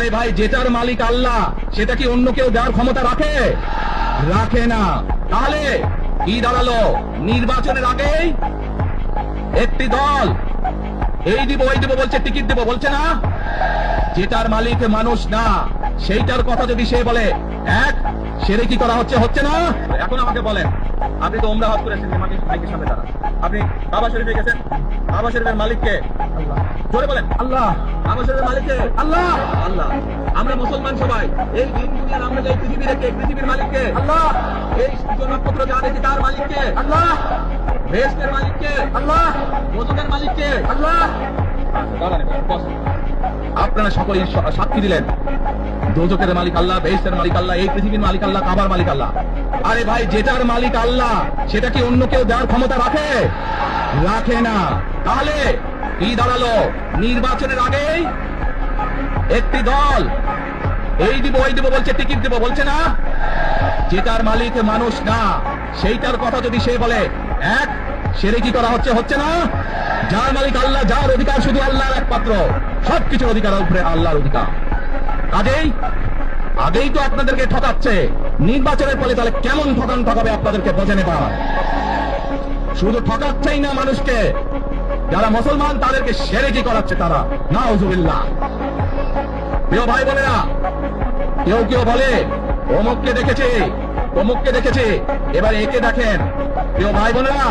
আরে ভাই, যেটার মালিক আল্লাহ সেটা কি অন্য কেউ দেওয়ার ক্ষমতা রাখে? রাখে না। তাহলে কি দাঁড়ালো? নির্বাচনের আগেই একটি দল এই দিব ওই দিব বলছে, টিকিট দেব বলছে না? যেটার মালিক মানুষ না, সেইটার কথা যদি সে বলে এক, সেরে কি করা হচ্ছে? হচ্ছে না? এখন আমাকে বলেন, আপনি তো ওমরা হজ করেছেন, মাইকের সামনে দাঁড়ান, আপনি কাবা শরীফে গেছেন, কাবা শরীফের মালিককে? আল্লাহ। জোরে বলেন আল্লাহ। কাবা শরীফের মালিককে? আল্লাহ। আল্লাহ। আমরা মুসলমান সবাই এই দিন দুনিয়ার, আমরা যে পৃথিবী রেখে পৃথিবীর মালিককে? আল্লাহ। এই সূর্য নক্ষত্র যা দেখি তার মালিককে? আল্লাহ। বেহেশতের মালিককে? আল্লাহ। দোজখের মালিককে? আল্লাহ। আপনারা সকলেই সাক্ষী দিলেন, দোজখের মালিক আল্লাহ, বেহেশতের মালিক আল্লাহ, এই পৃথিবীর মালিক আল্লাহ, কাবার মালিক আল্লাহ। আরে ভাই, যেটার মালিক আল্লাহ সেটা কি অন্য কেউ দেওয়ার ক্ষমতা রাখে? রাখে না। তাহলে কি দাঁড়ালো? নির্বাচনের আগেই একটি দল এই দিব ওই দিব বলছে, টিকিট দেব বলছে না? যেটার মালিক মানুষ না, সেইটার কথা যদি সে বলে এক, সেরে কি করা হচ্ছে? হচ্ছে না? যার মালিক আল্লাহ, যার অধিকার শুধু আল্লাহর একমাত্র, সবকিছুর অধিকার উপরে আল্লাহর অধিকার। কাজেই আগেই তো আপনাদেরকে ঠকাচ্ছে, নির্বাচনের ফলে তাহলে কেমন ঠকাবে আপনাদেরকে বোঝে নেবা। শুধু ঠকাচ্ছেই না মানুষকে, যারা মুসলমান তাদেরকে শিরকি করাচ্ছে তারা। নাউজুবিল্লাহ। প্রিয় ভাই বোনেরা, কেউ কেউ বলে অমুককে দেখেছে, অমুককে দেখেছে, এবার একে দেখেন। প্রিয় ভাই বোনেরা,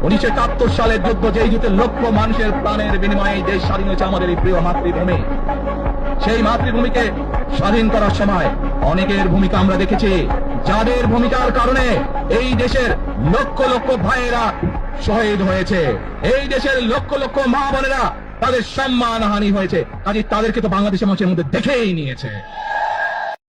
1971 সালের যুদ্ধ, যেই যুদ্ধে লক্ষ মানুষের প্রাণের বিনিময়ে দেশ স্বাধীন হয়েছে, আমাদের এই প্রিয় মাতৃভূমি, সেই মাতৃভূমিকে স্বাধীন করার সময় অনেকের ভূমিকা আমরা দেখেছি, যাদের ভূমিকার কারণে এই দেশের লক্ষ লক্ষ ভাইয়েরা শহীদ হয়েছে, এই দেশের লক্ষ লক্ষ মা বোনেরা তাদের সম্মানহানি হয়েছে। কাজে তাদেরকে তো বাংলাদেশের মানুষের মধ্যে দেখেই নিয়েছে।